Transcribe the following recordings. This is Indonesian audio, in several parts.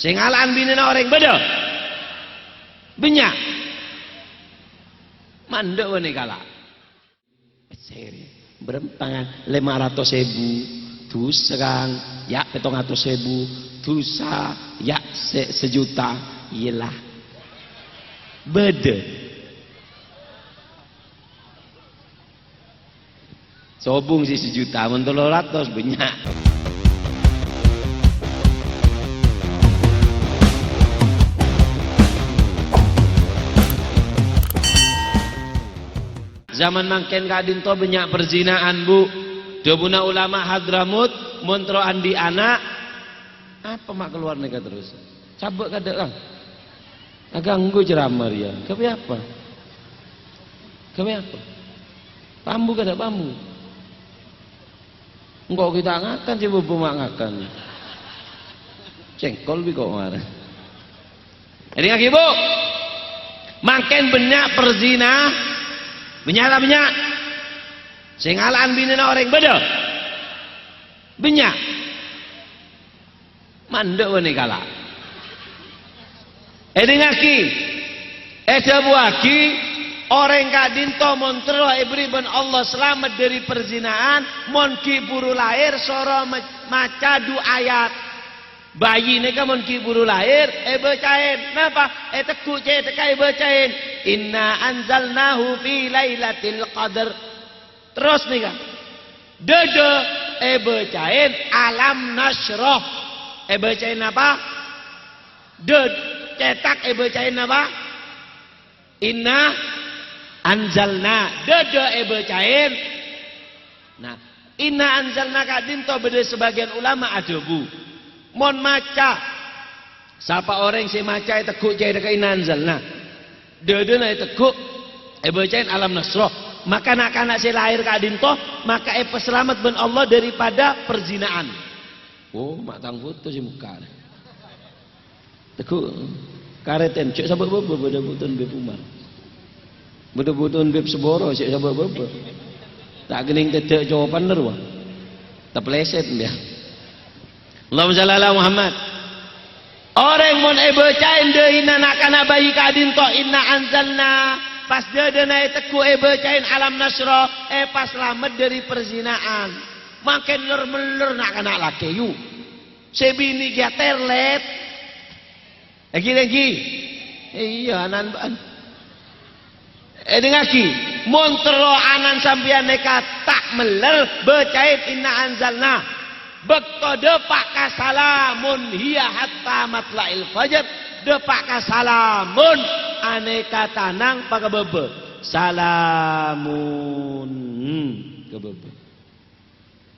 Sing alaan binena orang beda. Banyak. Mandek wene kala. Seri. Berempangan 500.000 dusang ya 700.000 dosa ya sejuta iyalah beda sobung sih sejuta mun 300 banyak. Zaman mangken kadinto banyak perzinaan bu. Dobuna ulama Hadramut montro andi anak apa mak keluar nega terus cabut kada lang aganggu ceramah ya kape apa pambu kada pambu enggak kita ngakan sih bu mak ngakan cengkol bi kok marah jadi ngaki bu makin banyak perzina banyak sing alaan binena orang beda banyak mandek wene kala ngaki buaki orang kadinto montro ibri ben Allah selamat dari perzinaan mon kiburu lahir soro maca du ayat bayi neka mon kiburu lahir bacain napa teku tekai bacain inna anzalnahu fi lailatul qadar. Terus nih kan, dede bacain alam nasroh, bacain apa? Cetak bacain apa? Inna anzalna, dede bacain. Nah, inna anzalna kadinto beda sebagian ulama ada bu. Mon maca, siapa orang si maca tekuk jaya dekat inna anzalna, dede na tekuk bacain alam nasroh. Maka anak-anak saya lahir kadinto maka selamat ben Allah daripada perzinaan. Oh mak tang foto si muka teku kareten cek sabar bebe beda butun beb umar beda butun beb seboro cek sabar bebe tak gening tetek jawaban nerwa tak pleset dia. Allahumma shalli ala Muhammad. Orang mon bacain deui anak-anak bayi kadinto inna anzalna pas dia naik teku bacain alam nasro pas selamat dari perzinaan makin ler-meler nak anak laki yu sebini dia terlet lagi iya anan ngaki montro anan sampian neka tak meler bacain inna anzalna bekto depak kasalamun hiya hatta matla'il fajar depak kasalamun aneka tanang pakai bebe salamun ke bebe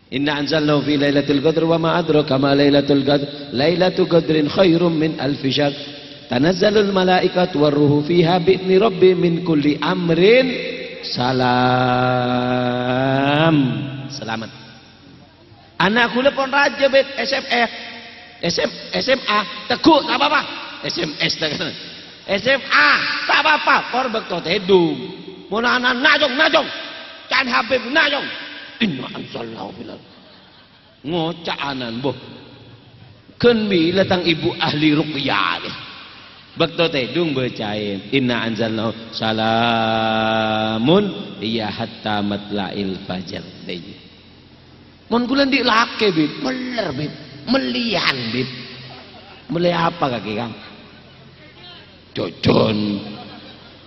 inna anzalnahu fi lailatul qadr wa ma adraka ma lailatul qadr lailatul qadrin khairum min alfi syahr tanazzalul malaikatu warruhu fiha bi'ni rabbi min kulli amrin salam selamat anakku lepon raja bet SMA tekuk tak apa-apa SMS tak kena SMA tak apa-apa korbek to tedung munanan najong can Habib najong inna anzalnahu bilal ngocak anan boh ken bi latang ibu ahli ruqyah bekto tedung bacain inna anzalnahu salamun iya hatta matla'il fajar deui mun kulan di lake bib meler bib melian bib mulai apa kaki kang Jojon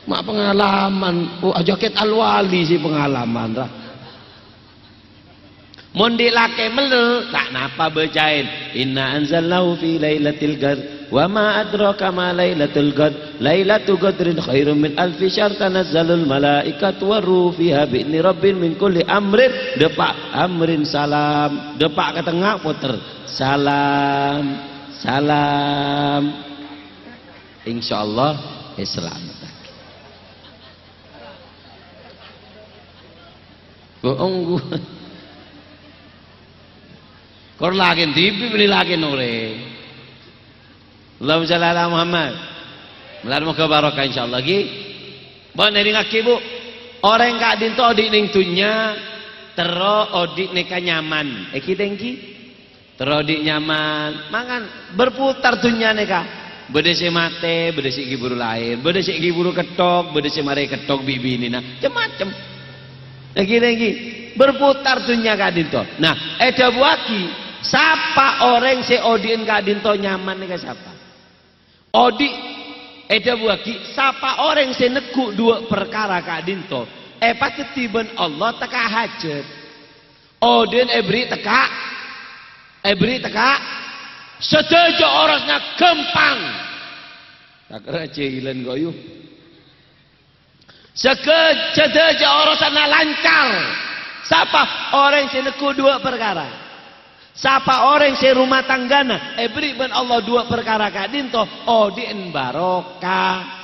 mak pengalaman jaket alwali sih pengalaman lah mondi lake mele tak napa bacain inna anzalnahu fi lailatul qadr wa ma adraka ma lailatul qadr lailatul qadrin khairum min alfi syahr tanazzalul malaikatu waruh fiha bi'ni rabbin min kulli amrin depak amrin salam depak ke tengah puter salam insyaallah selamat bohong gua kor lagi TV beli lagi nore Allahumma shalli ala Muhammad melar moga barokah insyaallah lagi bon dari ngaki bu orang kak dinto odik ning tunya tero odik neka nyaman kita engki Terodi nyaman, makan berputar dunia neka. Bedesi mate, bedesi giburu lain, bedesi giburu ketok, bedesi mare ketok bibi ini nah, macam. Lagi berputar dunia kadinto. Nah, ada buaki, siapa orang se odin kadinto nyaman neka siapa? Odi, ada buaki, siapa orang se neku dua perkara kadinto. Pateti ben Allah teka hajat. Odin ebri teka setuju orangnya gempang tak kecilan goyu setuju orangnya lancar. Siapa orang yang neku dua perkara? Siapa orang yang rumah tanggana beri ben Allah dua perkara kadinto odin barokah,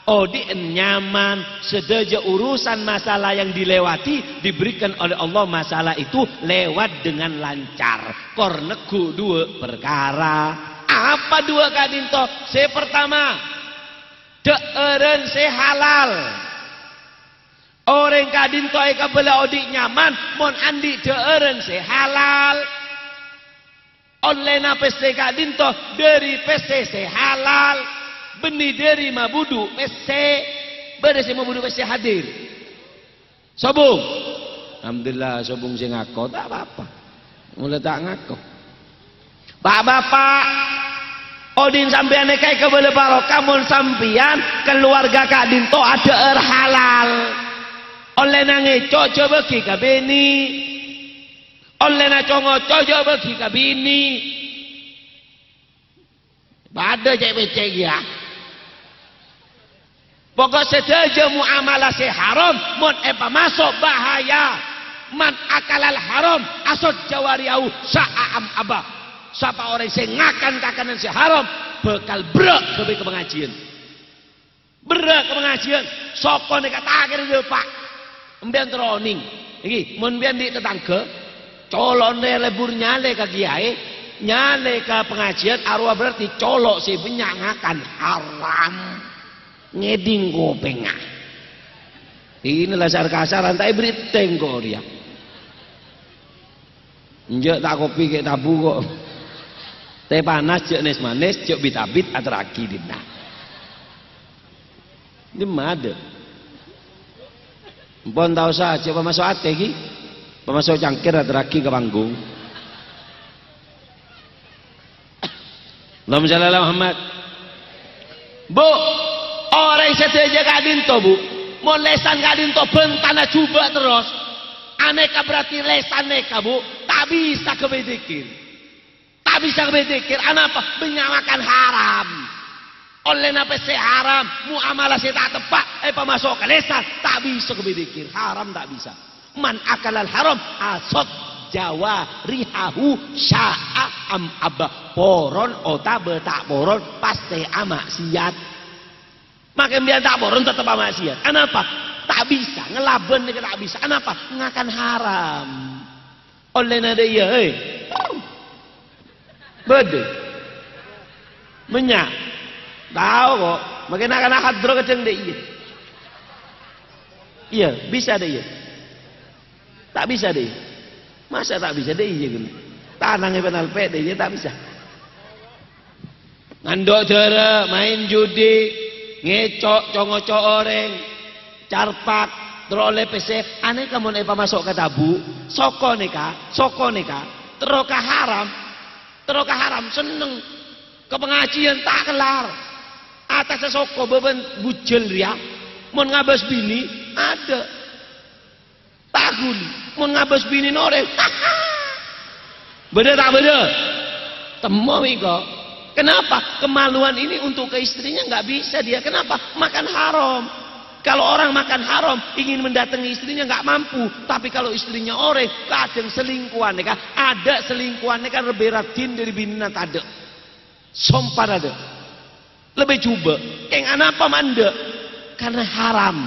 odin nyaman, sedaja urusan masalah yang dilewati diberikan oleh Allah masalah itu lewat dengan lancar. Korneku dua perkara. Apa dua kadinto? Se pertama, deeren se halal. Orang kadinto eka bela odik nyaman, mon andi deeren se halal. Online peste kadinto dari peste se halal. Benih dari mabudu peste beresi mabudu peste hadir. Sobung. Alhamdulillah sobung sing ngako tak apa-apa. Mulai tak ngako. Bapak odin sampean kai ke bele barokah mun sampean keluarga kadinto ada halal. Oleh nange coco bagi ka bini. Oleh na congo coco bagi ka bini. Pada cek-cek ya. Pokok sedaja muamalah se haram mon masuk bahaya. Man akalal haram asod jawariau sa'am abah. Siapa orang yang ngakan kakanan se haram bakal berak ke pengajian. Berak ke pengajian. Soko nek takir ge Pak. Embian troning. Iki mun bian di tetangga colone lebur nyale ka kiai, nyale ka pengajian arwah berarti colok si benyak ngakan haram. Ngeding kopengah. Inilah kasar-kasaran tak beri tengko dia. Njek tak kopi kayak tabu kok. Teh panas jek nes manis jek bitabit atraki dina. Ini made. Mpon tahu saja pemasuk ate ki. Pemasuk cangkir atraki ke panggung. Allahumma shalli ala Muhammad. Bu, orang sedaja kadinto bu, mau lesan kadinto bentana coba terus, aneka berarti lesan neka bu, tak bisa kebedikir, tak bisa kebedikir, apa? Menyamakan haram, oleh napa se haram, muamalah se tak tepat, masuk ke lesan, tak bisa kebedikir, haram tak bisa. Man akalal haram asot Jawa rihahu sya'am abah poron otabe tak poron pasti amaksiat. Makin biar tak boron tetap maksiat. Kenapa? Tak bisa ngelaben tak bisa. Kenapa? Ngakan haram. Oleh nada iya, bede, menyak, tahu kok. Makin akan hadro kadang deh iya. Iya, bisa deh iya. Tak bisa deh. Masa tak bisa deh iya gini. Tanangnya penal deh iya tak bisa. Ngandok dere, main judi. Ngecok, congocok orang, carpak, teroleh PC, aneh kamu nepa masuk ke tabu, soko neka, teroka haram, seneng, ke pengajian tak kelar, atas soko beban bujel ya, mau ngabas bini, ada, takun, mau ngabas bini noreng, beda tak beda, temui kok. Kenapa? Kemaluan ini untuk ke istrinya nggak bisa dia. Kenapa? Makan haram. Kalau orang makan haram ingin mendatangi istrinya nggak mampu. Tapi kalau istrinya orang kadang selingkuhan, kan? Ada selingkuhannya kan lebih ratin dari bininya ada. Sompar ada. Lebih coba. Yang apa manda? Karena haram.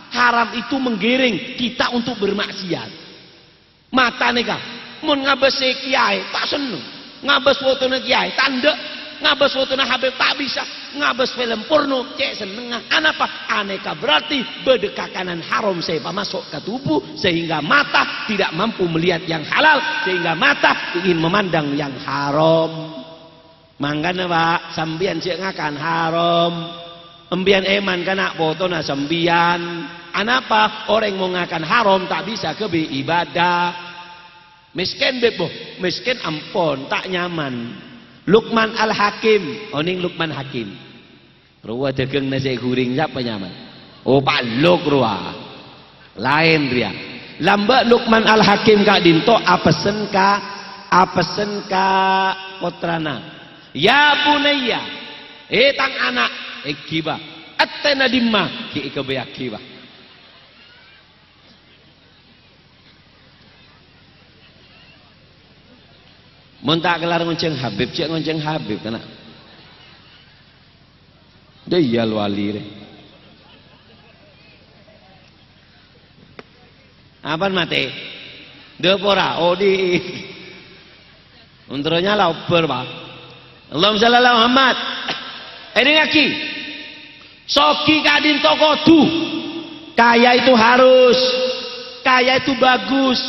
Haram itu menggiring kita untuk bermaksiat. Mata nih kan? Mau ngabas kiai tak seneng. Ngabas foto kiai tanda. ngabes fotona Habib tak bisa, ngabes film porno cek senengah. Anapa? Aneka berarti berdekakanan haram saya masuk ke tubuh sehingga mata tidak mampu melihat yang halal, sehingga mata ingin memandang yang haram. Mangkana Pak, sambian cek ngakan haram. Embian eman kana fotona sambian. Anapa? Orang mau ngakan haram tak bisa ke ibadah. Miskin bebo, miskin ampun tak nyaman. Luqman Al-Hakim, oning Luqman Hakim. Ruwa degeng nasi guring siapa nyaman? Oh Pak Luk ruwa. Lain dia. Lamba Luqman Al-Hakim kak dinto apesen ka putrana. Ya bunayya, tang anak kiba. Atena dimma ki ikabeyak kiba. Mun tak kelar ngonceng Habib, cek ngonceng Habib kena. Dia wali re. Apaan mate? Depora, di. Unturnya lauper Pak. Allahumma shalli ala Muhammad. Ini ngaki. Soki kadin tokotu. Kaya itu harus. Kaya itu bagus.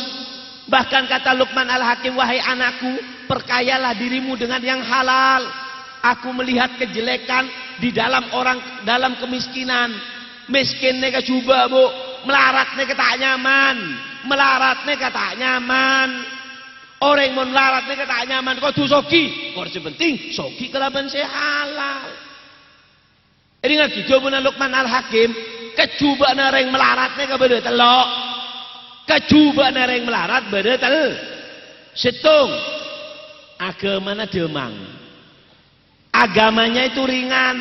Bahkan kata Luqman Al-Hakim, wahai anakku, perkayalah dirimu dengan yang halal. Aku melihat kejelekan di dalam orang dalam kemiskinan. Miskin neka coba bu, melarat neka tak nyaman, melarat neka tak nyaman. Orang mau melarat neka tak nyaman. Kau tu soki, kau sepenting soki kelaban saya halal. Ini ngerti jawaban Luqman Al-Hakim, kecoba nareng melarat neka beda telok. Kecoba nareng melarat beda tel. Setung. Agamanya demang. Agamanya itu ringan.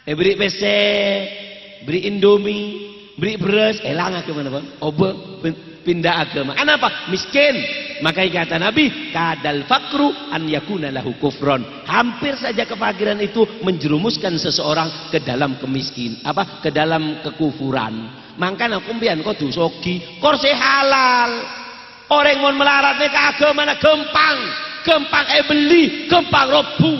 Beri PC, beri Indomie, beri beras, elang agama apa? Oba pindah agama. Kenapa? Miskin. Makanya kata Nabi, kadal fakru an yakuna lahu kufron. Hampir saja kefakiran itu menjerumuskan seseorang ke dalam ke dalam kekufuran. Makanya kumpian kau tuh soki, korse halal. Orang mau melaratnya ke agama gempang. Gempang beli, gempang robu.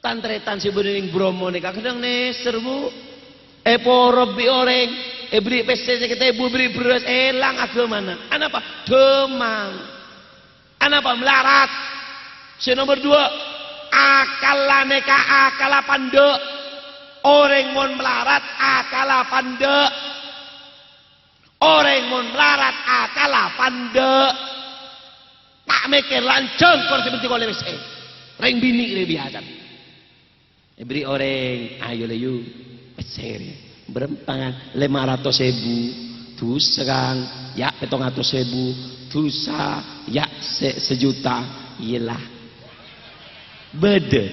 Tantretan si bening Bromo nih kadang neser bu. Porobi orang, beri peste kita beri beras, elang agama mana? Anapa? Demang. Anapa? Melarat. Si nomor 2, akal neka akal pande. Orang mau melarat akal pande. Orang mau melarat akal pande. Tak mikir lancang kau seperti kau lemes reng bini lebih biasa. Beri orang ayo leyu peseri berempangan 500.000 tu serang ya 700.000 tu ya sejuta iyalah beda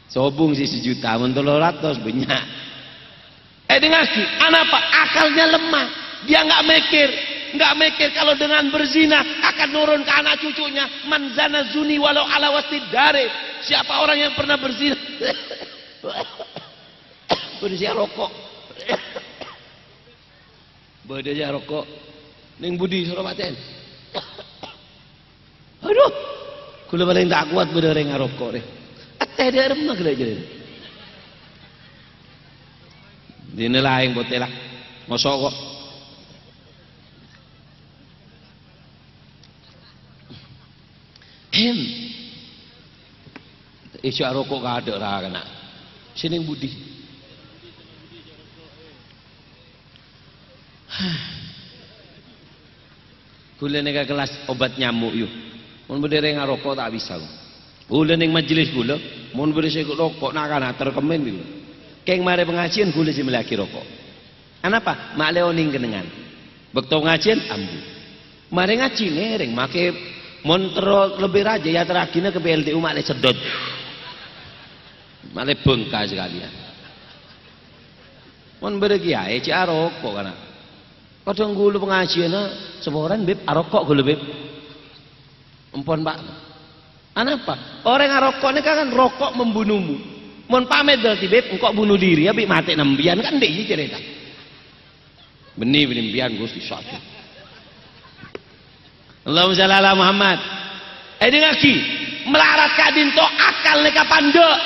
sobung si sejuta mentoloratos banyak dengar ki anapa akalnya lemah. Dia nggak mikir kalau dengan berzina akan nurun ke anak cucunya. Man zana zuni walau ala wastidare. Siapa orang yang pernah berzina? Berzina rokok. Berzina rokok. Ning budi sorobaten. Aduh, kula paling tak kuat berdering ngarokok deh. Ateh dia remah gila jadi. Dinilai yang botelah. Ngosok kok. Isya rokok gak ada lah kena. Sini budi. Kula nega kelas obat nyamuk yuk. Mun berdiri ngarokok tak bisa. Kula neng majelis kula, mun berdiri rokok nak kana terkemen dulu. Keng mare pengajian kula sih melaki rokok. Kenapa? Mak leoning kenengan. Bekto pengajian ambu. Mare ngaji nereng make montro lebih raja ya terakhirnya ke PLTU mak le sedot. Mak le bengkak sekalian. Mun berdiri kiai cik rokok kana. Kadang gulu pengajian semoran beb arokok gulu beb. Empon pak. Kenapa? Orang ngarokok ini kan rokok membunuhmu. Mon pamit berarti beb engkau bunuh diri ya beb mati nembian kan deh cerita. Benih mbian Gusti satu. Allahumma shalli ala Muhammad. Lagi melarat kadin to akal neka pandek.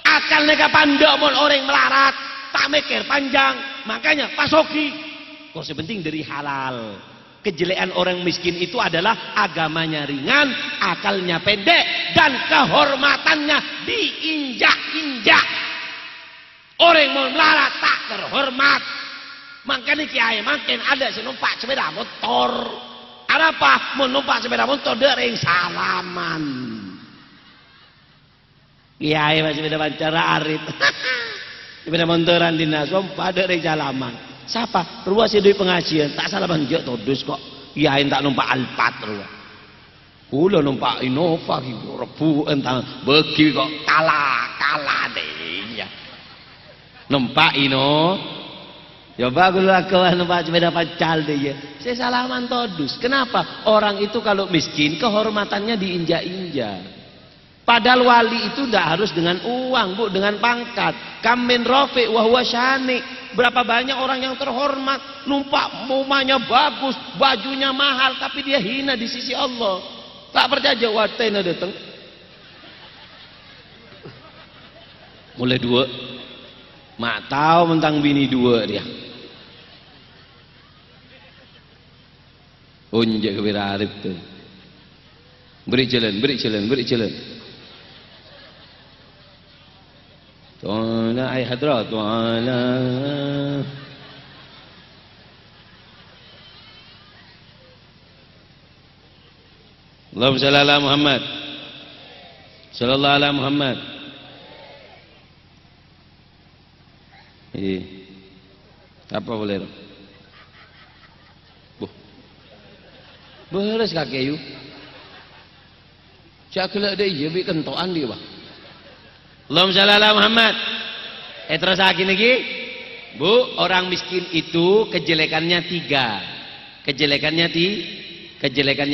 Akal neka pandek mon orang melarat tak mikir panjang. Makanya pasoki. Kok sepenting dari halal. Kejelekan orang miskin itu adalah agamanya ringan, akalnya pendek, dan kehormatannya diinjak-injak. Orang mau melarat tak terhormat. Makanya kiai makin ada si numpak sepeda motor. Ada apa? Mau numpak sepeda motor dering salaman. Kiai masih sepeda pancara arit. Sepeda motoran dinas sumpah dering salaman. Siapa? Ruas duit pengajian tak salah banjak todus kok. Kiai tak numpak Alphard ruas. Kula numpak Innova gitu rebu entang begi kok kalah deh ya. Numpak coba kula kawan numpak sepeda pacal deh ya. Saya salaman todus. Kenapa? Orang itu kalau miskin kehormatannya diinjak-injak. Padahal wali itu tidak harus dengan uang, Bu, dengan pangkat. Kamin rofiq wa huwa syani. Berapa banyak orang yang terhormat, numpak rumahnya bagus, bajunya mahal, tapi dia hina di sisi Allah. Tak percaya jawatena datang. Mulai dua. Mak tahu tentang bini dua dia. Unjak kebira arif tu. Beri jalan. Tuana ay hadrat tuana. Allahumma shalli ala Muhammad. Sallallahu ala Muhammad. Apa boleh? Beres kakek you. Cak kelak dia bi kentoan dia bah. Allahumma shalli ala Muhammad. Terus lagi. Bu, orang miskin itu kejelekannya tiga. Kejelekannya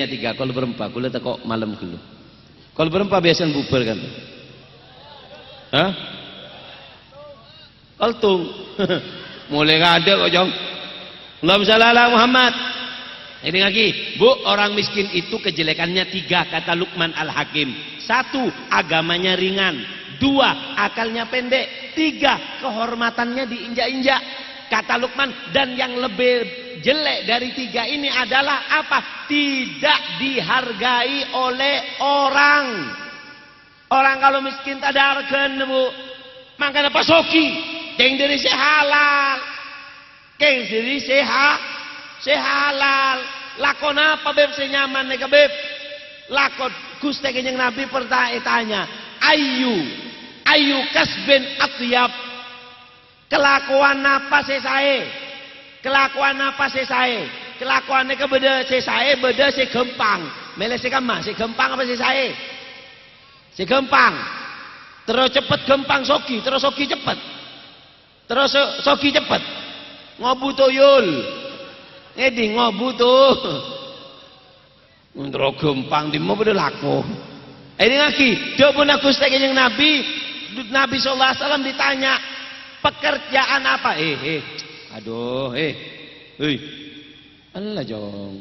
tiga. Kalau berempat, kula tak kok malam dulu. Kalau berempat biasa bubar kan? Hah? Kaltung. Mulai ada kok jong. Allahumma shalli ala Muhammad. Ini lagi, Bu, orang miskin itu kejelekannya tiga kata Luqman Al-Hakim. Satu, agamanya ringan. Dua, akalnya pendek. Tiga, kehormatannya diinjak-injak. Kata Luqman, dan yang lebih jelek dari tiga ini adalah apa? Tidak dihargai oleh orang. Orang kalau miskin tak ada harga, Bu. Makanya pasoki, yang dari sehalal, yang dari sehalal. Lakon apa beb senyaman neka beb? Lakon Gusti Kanjeng Nabi tanya, ayu kasbin atyab. Kelakuan apa sesae? Kelakuan apa sesae? Kelakuan neka beda sesae, beda segempang. Mele segama, segempang apa sesae? Segempang. Terus cepet gempang soki, terus soki cepet. Terus soki cepet. Ngobu toyul. Edi ngobu tuh. Untuk gempang di mau berlaku. Ini lagi, dia pun aku Kanjeng Nabi sallallahu alaihi wasallam ditanya pekerjaan apa? Allah jong.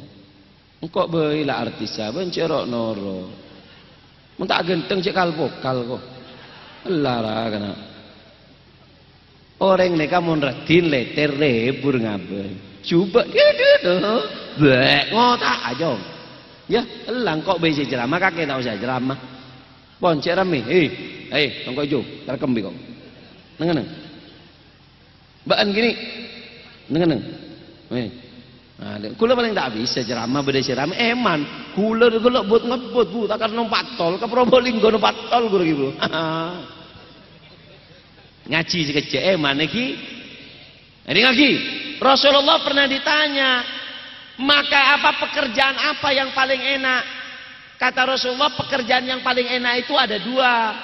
Engkau bela artisa, bencerok noro. Mun tak genteng cek kal vokal kok. Allah lah kana. Orang ni kamu radin leter lebur ngabe. Coba blek ngotak aja. Ya, elang kok bisa ceramah kakek tak usah ceramah. Pon cerami, tongko jo, terekam bi kok. Nengen. Baan gini. Nengen. Kula paling tak bisa ceramah beda ceramah eman. Kula buat ngebut Bu, takkan numpak tol ke Probolinggo numpak tol guru gitu. Ngaji sekecil eman iki. Ini lagi. Rasulullah pernah ditanya, maka apa pekerjaan apa yang paling enak? Kata Rasulullah, pekerjaan yang paling enak itu ada dua.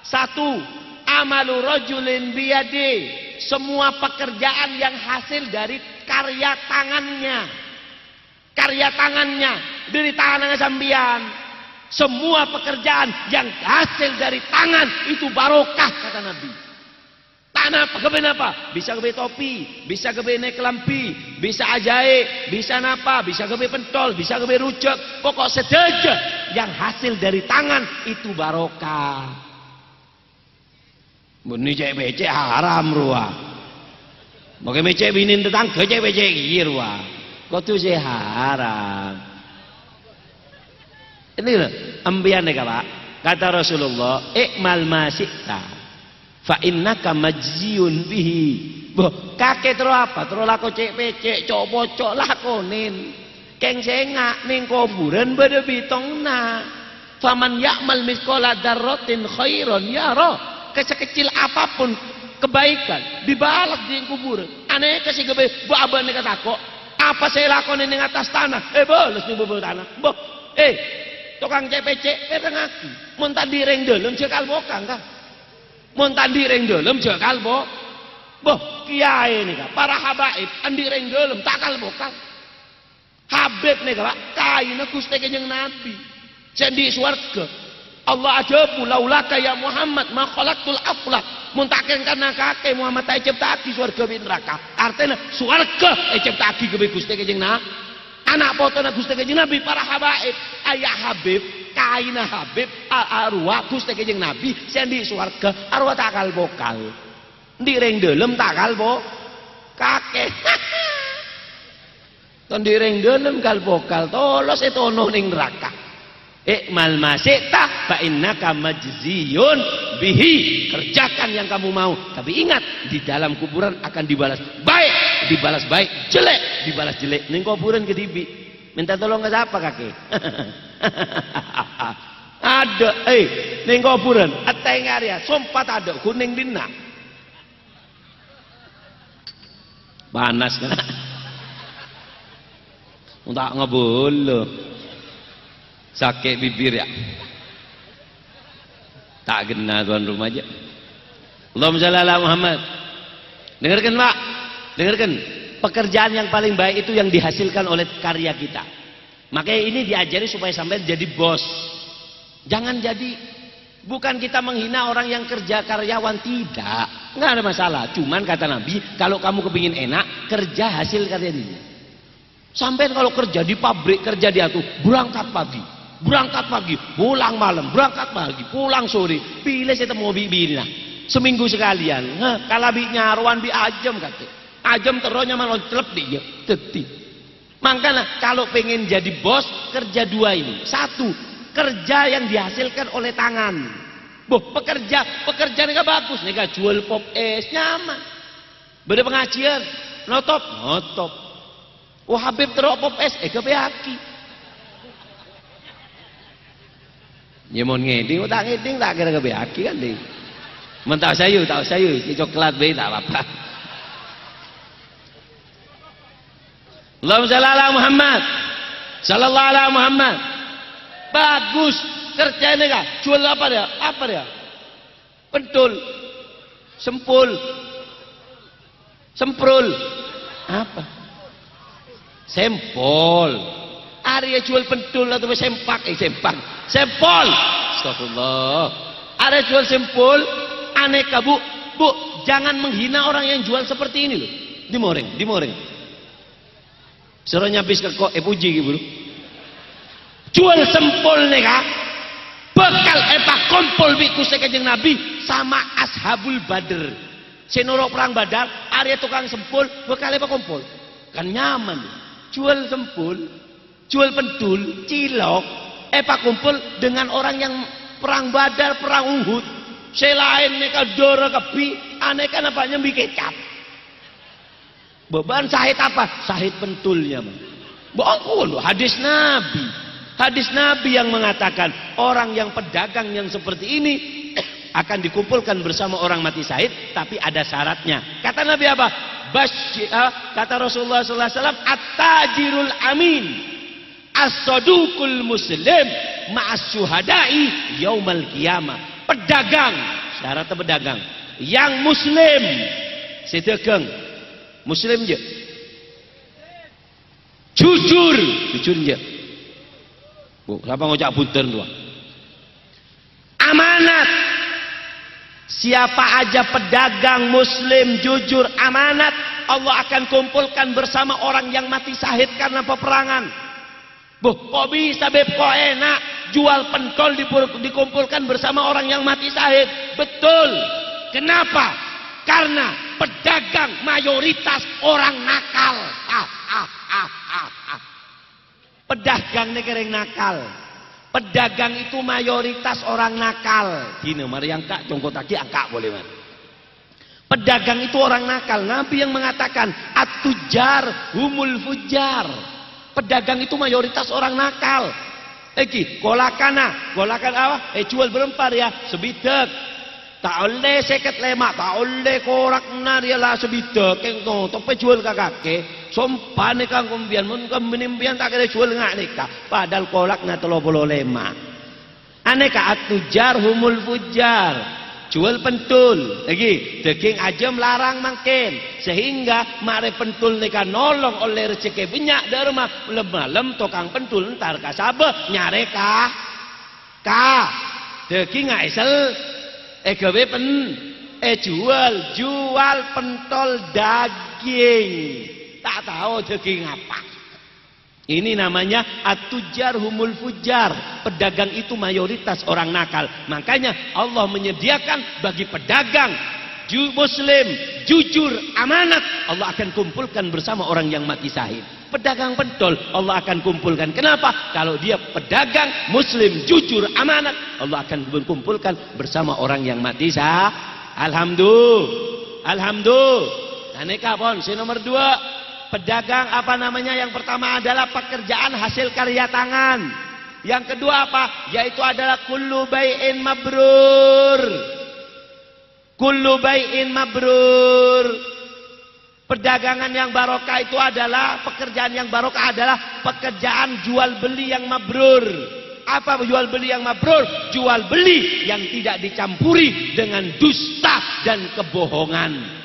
Satu, amalu rajulin biyadi. Semua pekerjaan yang hasil dari karya tangannya. Karya tangannya, dari tangannya sambian. Semua pekerjaan yang hasil dari tangan itu barokah kata Nabi. Tanah kenapa? Bisa kebe topi, bisa kebe naik kelampi, bisa ajaib, bisa napa, bisa kebe pentol, bisa kebe rujak. Pokok sedaja yang hasil dari tangan itu barokah. Muni cek becek haram ruah. Mau becek binin tetangga cek becek ruah. Kok tuh sih haram. Ini loh, ambian nih Pak. Kata Rasulullah, ikmal masikta. Fa innaka majziyun bihi. Boh, kakek terus apa? Terus lako cek pecek, cok pocok lakonin. Keng sengak ning kuburan bade bitongna. Faman ya'mal mithqala dzarratin khairan yara. Kecil apapun kebaikan dibalas di kuburan. Aneh kasih gebe, bu abang nih kataku, apa saya lakonin ning atas tanah? Balas ning bawah tanah. Boh, tukang cek pecek ngaki. Mun tadi reng dalem cekal bokang kan. Mun tadi reng dalem cekal bok. Boh, kiai nih Kak, para habaib andi reng dalem takal bokang. Habib nih Kak, kaina Gusti Kanjeng Nabi. Cendi swarga. Allah ajabu laulaka ya Muhammad ma khalaqtul aflak. Mun taken kana kakek Muhammad ta ciptaki swarga bin neraka. Artinya swarga ciptaki ke Gusti Kanjeng Nabi. Anak potona Gusti Kanjeng Nabi para habaib, ayah Habib, kaina Habib, arwah Gusti Kanjeng Nabi, sendi swarga, arwah takal bokal. Ndi reng dalem takal bo kakek. Ton di reng dalem kal bokal tolos etono ning neraka. Ikmal masyita fa innaka majziyun bihi. Kerjakan yang kamu mau, tapi ingat di dalam kuburan akan dibalas baik, dibalas baik, jelek dibalas jelek. Ning kuburan kedibi minta tolong ke siapa kakek? Ada ning kuburan ateng area sompat ada kuning dina panas kan. Untuk ngebuluh sakit bibir ya, tak kena tuan rumah aja. Allahumma shalli ala Muhammad. Dengarkan Pak, dengarkan. Pekerjaan yang paling baik itu yang dihasilkan oleh karya kita. Makanya ini diajari supaya sampai jadi bos. Jangan jadi, bukan kita menghina orang yang kerja karyawan, tidak, nggak ada masalah. Cuman kata Nabi, kalau kamu kepingin enak, kerja hasil karya ini. Sampai kalau kerja di pabrik, kerja di atuh, berangkat pagi, pulang malam, berangkat pagi, pulang sore, pilih saya mau bibi lah, seminggu sekalian. Kalau bi nyaruan bi ajem kata, ajem teronya malah celep dia, teti. Makanya kalau pengen jadi bos, kerja dua ini. Satu, kerja yang dihasilkan oleh tangan. Boh, pekerjaan nggak bagus, nggak jual pop es nyaman. Beda pengajian, notop. Oh Habib terus pop es, kebeaki. Ya mau ngeding, tak ngeding tak kira kebeaki kan ding. Mentau sayu, coklat be tak apa-apa. Allahumma shalli ala Muhammad. Sallallahu ala Muhammad. Bagus kerjanya kah? Jual apa dia? Apa dia? Pentul, sempul, semprul, apa? Sempol. Area jual pentul atau sempak, sempol. Astagfirullah. Ada jual sempol, aneka bu, jangan menghina orang yang jual seperti ini loh. Dimoreng. Suruh nyapis ke kok, puji gitu. Jual sempol neka, bekal kompol biku sekejeng Nabi sama ashabul Badr. Senoro perang Badar, area tukang sempol, bekal kompol. Kan nyaman. Jual sempol, jual pentul, cilok, kumpul dengan orang yang perang Badar, perang Uhud. Selain mereka dora kepi, aneh kan apa nyambi kecap. Beban sahid apa? Sahid pentulnya. Bohong, hadis Nabi yang mengatakan orang yang pedagang yang seperti ini akan dikumpulkan bersama orang mati syahid, tapi ada syaratnya. Kata Nabi apa? Kata Rasulullah SAW, at-tajirul amin, as-sadukul muslim, ma'as syuhada'i yaumal qiyamah. Pedagang, syaratnya pedagang yang muslim, sedagang muslim je, jujur je. Siapa ngocak punten tuh? Amanat, Siapa aja pedagang muslim jujur amanat, Allah akan kumpulkan bersama orang yang mati syahid karena peperangan. Boh, kok bisa beb, kok enak jual pentol dikumpulkan bersama orang yang mati syahid? Betul. Kenapa? Karena pedagang mayoritas orang nakal. Pedagang ini kering nakal. Pedagang itu mayoritas orang nakal. Gini, mari yang kak congkot lagi angka boleh man. Pedagang itu orang nakal. Nabi yang mengatakan at-tujar humul fujar. Pedagang itu mayoritas orang nakal. Golakan apa? Jual berempar ya, sebidek. Tak oleh seket lemak, tak oleh korak nar ya lah sebidek. Kengko, tope jual kakake. Sompane kang kumbian, mun kembenimpian tak kira jual ngak nikah. Padahal kolak na 35. Aneka at-tujar humul fujar. Jual pentul lagi daging ayam larang makin sehingga mare pentul nika nolong oleh rezeki banyak dari rumah malam tukang pentul ntar kasabe nyare daging aisel gawe jual pentol daging tak tahu daging apa. Ini namanya at-tujar humul fujar. Pedagang itu mayoritas orang nakal. Makanya Allah menyediakan bagi pedagang muslim jujur amanat, Allah akan kumpulkan bersama orang yang mati syahid. Pedagang pentol Allah akan kumpulkan. Kenapa? Kalau dia pedagang muslim jujur amanat, Allah akan kumpulkan bersama orang yang mati syahid. Alhamdulillah. Nah, nikah pon si nomor 2. Pedagang apa namanya? Yang pertama adalah pekerjaan hasil karya tangan. Yang kedua apa? Yaitu adalah kullu bai'in mabrur. Kullu bai'in mabrur. Perdagangan yang barokah itu adalah pekerjaan yang barokah adalah pekerjaan jual beli yang mabrur. Apa jual beli yang mabrur? Jual beli yang tidak dicampuri dengan dusta dan kebohongan.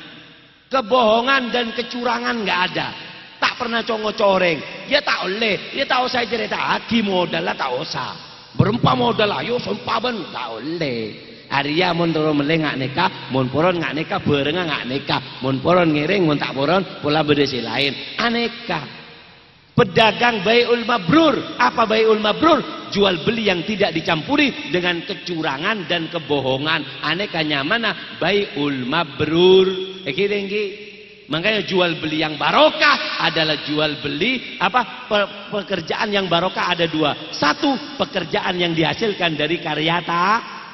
Kebohongan dan kecurangan nggak ada. Tak pernah coreng. Ya tak oleh. Ya tak usah cerita. Agi modal lah tak usah. Berempa modal ayo sumpah ben tak oleh. Arya mun turun meleng ngak nikah, mun poron ngak nikah, berenga ngak nikah, mun poron ngiring, mun tak poron pola bedesi lain. Aneka. Pedagang bai'ul mabrur. Apa bai'ul mabrur? Jual beli yang tidak dicampuri dengan kecurangan dan kebohongan. Anekanya mana? Bai'ul mabrur. Makanya jual beli yang barokah adalah jual beli apa? Pekerjaan yang barokah ada 2. 1, pekerjaan yang dihasilkan dari karya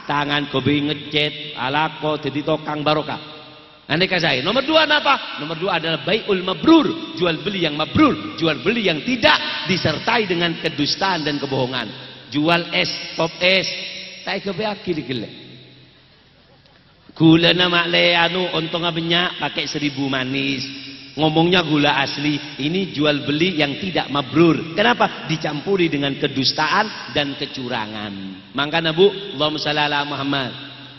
tangan, kobi ngecat, alako, jadi tokang barokah. Nanti saya. Nomor 2 apa? Nomor 2 adalah bai'ul mabrur, jual beli yang mabrur, jual beli yang tidak disertai dengan kedustaan dan kebohongan. Jual es, top es, tak kebeaki digele. Gula nama le ontong banyak pakai 1000 manis. Ngomongnya gula asli. Ini jual beli yang tidak mabrur. Kenapa? Dicampuri dengan kedustaan dan kecurangan. Makanya Bu, Allahumma shalli ala Muhammad.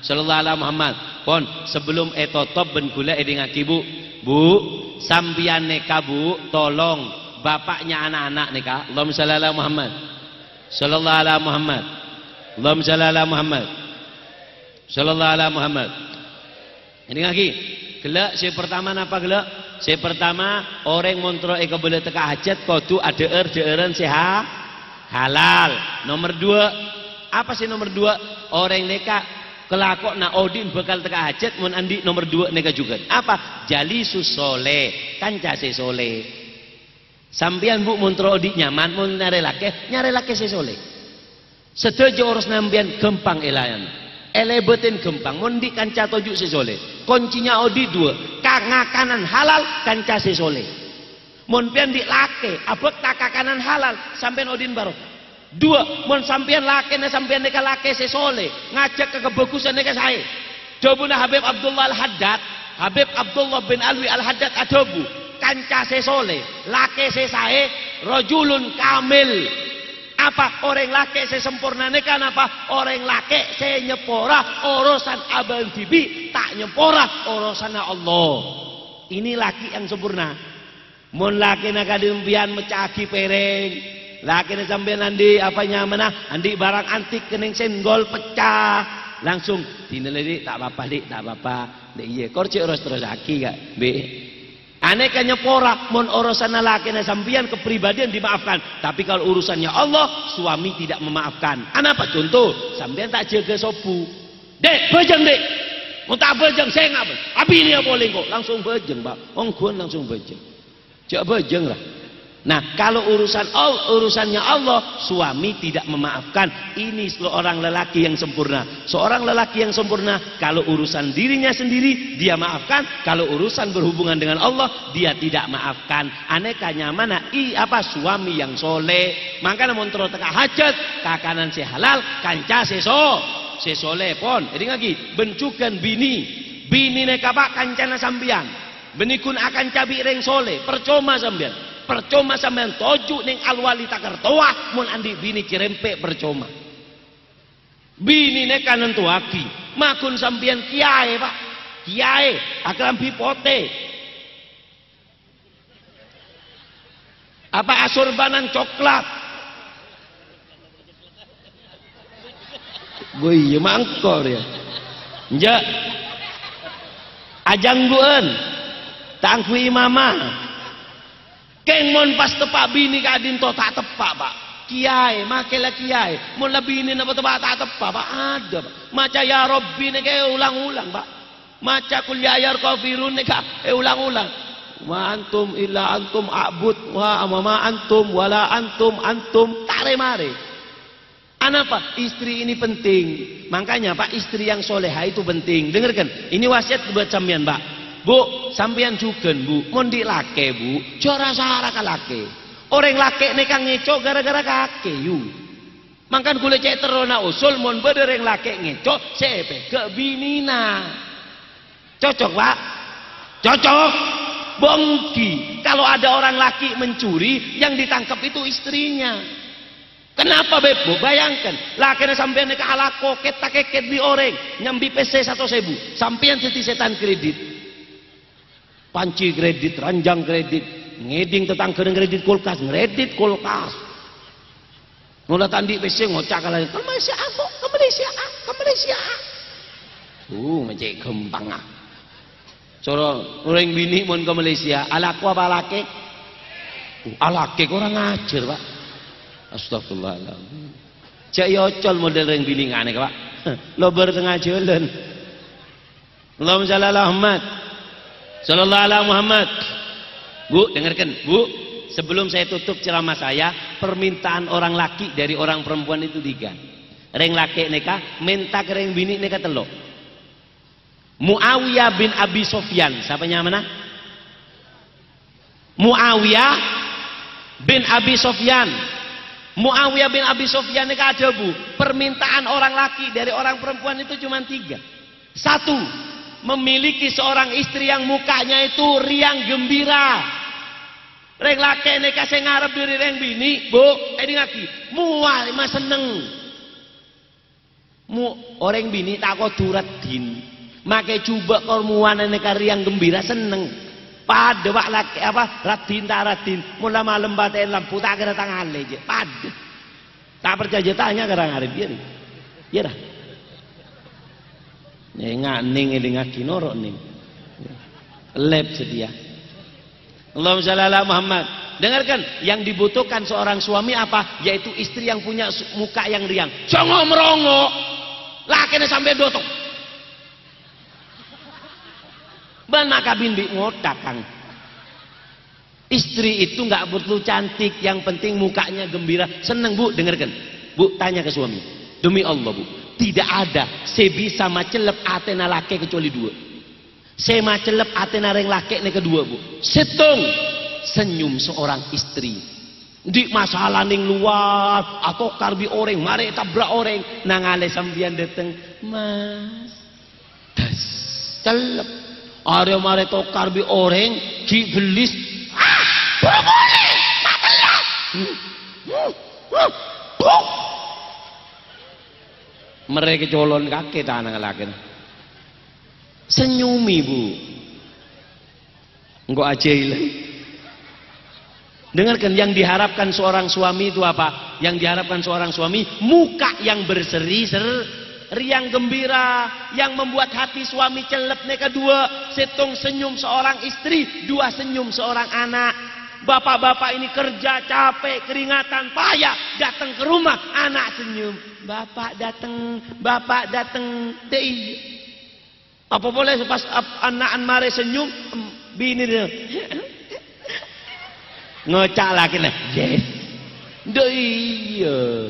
Sallallahu alaihi Muhammad. Pon sebelum etotop ben gula ngaki Bu. Bu, sampian neka Bu, tolong bapaknya anak-anak neka. Allahumma shalli ala Muhammad. Sallallahu alaihi Muhammad. Allahumma shalli ala Muhammad. Sallallahu alaihi Muhammad. Ini lagi. Gelak si pertama napa gelak? Si pertama orang montro eka boleh teka hajat kudu deeren sehat halal. Nomor 2 apa sih nomor 2? Orang neka kelakok na odin bakal teka hajat mun andi nomor 2 neka juga. Apa? Jalisus soleh, kanca se soleh. Sampian Bu montro odi nyaman mun nyare lake se soleh. Setuju urus nampian gempang elayan. Elebetin gempang mondi kanca toju sesole kuncinya odi 2 kangakanan halal kanca sesole mon pian di lake abot takakanan halal sampean odin barok 2 mon sampean lake na sampean deka lake sesole ngajak ke kebagusan deka sae dobuna Habib Abdullah Al-Haddad Habib Abdullah bin Alwi Al-Haddad adobu kanca sesole lake sesae rajulun kamil. Apa? Orang laki sesempurna kan apa? Orang laki saya nyepora urusan abang bibi tak nyepora urusan Allah. Ini laki yang sempurna. Mun laki nak kadimpian mecaki pereng, laki nak sampean andi apa nyamana andi barang antik kening senggol pecah. langsung dineliti tak apa-apa dik, tak apa-apa dik iya korci terus aki gak be aneh kan nyepora mon urusan laki na sampian kepribadian dimaafkan, tapi kalau urusannya Allah suami tidak memaafkan. Apa contoh sampian tak jaga sopu dek bejeng dek mau tak bejeng saya ngapa abi ini boleh kok langsung bejeng pak ongkuan langsung bejeng cak bejeng lah. Nah kalau urusannya Allah suami tidak memaafkan. Ini seorang lelaki yang sempurna. Seorang lelaki yang sempurna kalau urusan dirinya sendiri dia maafkan, kalau urusan berhubungan dengan Allah dia tidak maafkan. Anekanya mana suami yang soleh. Makanya mun terus teka hajat kakanan si halal kanca si soleh pon. Jadi lagi bencukan bini neka pak kancana sambian benikun akan cabi reng soleh percuma sambian. Percuma sampean toju ning alwali takartoa mun andi bini cirempe percuma. Bini ne kanan tuaki makun sampean kiai pak kiai akram pipote apa asurbanan coklat gue iya mangkor ya nja ajangguan tangkui mama keng mon pas tepak bini kadin to tak tepak pak kiai makelah kiai mon lebih ini napa tepak tak tepak pak ada pak maca ya Rabbi ne kayak ulang-ulang pak maca kul ya ayyuhal kafirun ne ulang-ulang wa antum illa antum abud wa ma antum wala antum tare mare. Apa istri ini penting, makanya pak istri yang soleha itu penting. Dengarkan ini wasiat buat sampean pak. Bu, sampean juga bu, mondi lake bu, jora sahara ka lake. Orang lake nekang ngecok gara-gara kake yu. Makan kulit cek terona usul, mon bedereng lake ngecok, sepe ke binina. Cocok pak? Cocok. Bongki. Kalau ada orang laki mencuri, yang ditangkap itu istrinya. Kenapa bebo? Bayangkan, laki sampean neka ala koket tak keket di orang, nyambi PC 1.000, sampean seti setan kredit. Panci kredit, ranjang kredit, ngeding tetangga kredit kulkas, ngredit kulkas. Nula tandi PC ngocak kalah, ke Malaysia aku, ke Malaysia. Macam gempang ah. Coro orang bini mon ke Malaysia, alaku apa laki? Alake kurang ajar pak. Astagfirullahaladzim. Cak yocol model orang bini ngane pak. Lo bertengah jalan. Allahumma shalli ala Muhammad. Sallallahu alaihi Muhammad. Bu, dengarkan, Bu. Sebelum saya tutup ceramah saya, permintaan orang laki dari orang perempuan itu 3. Reng laki neka, minta ke reng bini neka telok. Muawiyah bin Abi Sofyan, siapanya mana? Muawiyah bin Abi Sofyan. Muawiyah bin Abi Sofyan neka ada bu. Permintaan orang laki dari orang perempuan itu cuma 3. 1. Memiliki seorang istri yang mukanya itu riang gembira. Reng laki neka sing ngarep diri reng bini, bu, ini ngaki, mual mah seneng. Orang bini tak kau durat din, make coba kau muan neka riang gembira seneng. Pada wak laki apa radin tak radin, mula malam batain lampu tak kena tangan leje, pada. Tak percaya tanya kerang hari biar, ya dah. Nggak ning ngaki norok ning lep sedia. Allahumma shalli ala Muhammad. Dengarkan yang dibutuhkan seorang suami apa, yaitu istri yang punya muka yang riang, jangan merongok lakene sampai dotok ban makabin bi ngotak kang. Istri itu nggak perlu cantik, yang penting mukanya gembira seneng. Bu, dengarkan bu, tanya ke suami, demi Allah bu, tidak ada sebisa macelep atena laki kecuali 2. Saya macelep atena reng laki ne kedua bu. Setong senyum seorang istri. Di masalah ning luar atau karbi orang, mari tabrak orang, nangale sambian dateng, Mas. Das celep. Are mari to karbi orang, di belis. Boleh. Mereka colon kaki tanah laki. Senyumi bu, enggak aja hilang. Dengarkan yang diharapkan seorang suami itu apa? Yang diharapkan seorang suami muka yang berseri-seri, riang gembira yang membuat hati suami celep. Kedua, setung senyum seorang istri, dua senyum seorang anak. Bapak-bapak ini kerja capek, keringatan, payah, datang ke rumah, anak senyum. Bapak datang, dei. Apa boleh pas anak mare senyum, bini dia. Ngocak lagi nah, yes. Iya.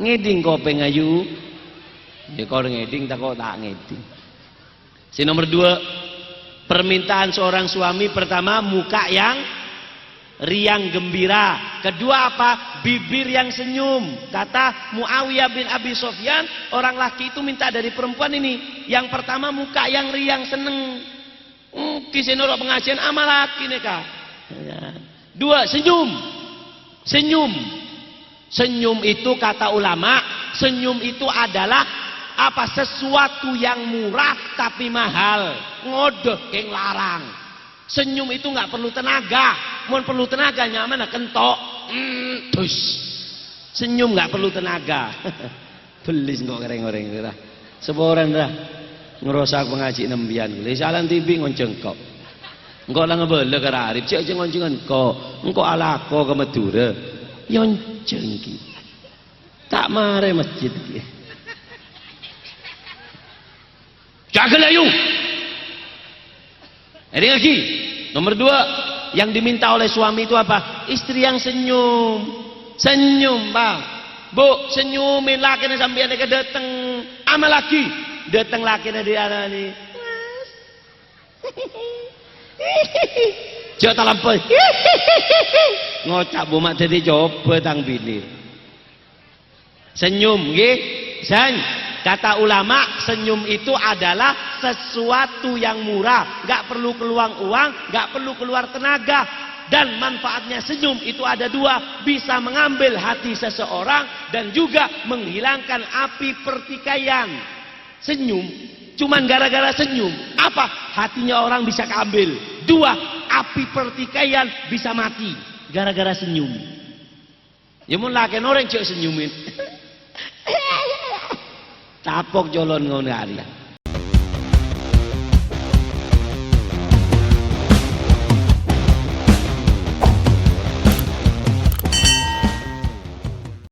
Ngeding kau pengayu. Ya kau ngeding tak kau tak ngeding. Si nomor 2, permintaan seorang suami pertama muka yang riang gembira. Kedua apa? Bibir yang senyum. Kata Muawiyah bin Abi Sufyan, orang laki itu minta dari perempuan ini. Yang pertama muka yang riang seneng. Kisah nurut pengajian amal laki nih kak. 2, senyum. Senyum itu kata ulama, senyum itu adalah apa? Sesuatu yang murah tapi mahal. Ngodeh yang larang. Senyum itu nggak perlu tenaga. Mau perlu tenaga nyaman kentok. Terus senyum nggak perlu tenaga. Belis kok goreng-goreng dah. Seborang dah. Ngerosak pengaji nembian. Salan TV ngonceng kok. Engkau lah ngebele ke Arif. Cek ngoncengan kok. Engkau alako ke Madura. Yonceng ki. Tak mare masjid ki. Jaga layu. Ini lagi. Nomor 2, yang diminta oleh suami itu apa? Istri yang senyum. Senyum, Bang. Bu, senyumin lakinya sampai ada dateng. Ama lagi. Dateng lakinya di arah ini. Jok tak lampau. Ngocak bu mak jadi coba tang bini. Senyum, nggih. Kata ulama, senyum itu adalah sesuatu yang murah, nggak perlu keluar uang, nggak perlu keluar tenaga, dan manfaatnya senyum itu ada 2, bisa mengambil hati seseorang dan juga menghilangkan api pertikaian. Senyum, cuman gara-gara senyum, apa? Hatinya orang bisa keambil. 2, api pertikaian bisa mati gara-gara senyum. Ya mun laken orang cek senyumin. Tapok jolon ngono hari.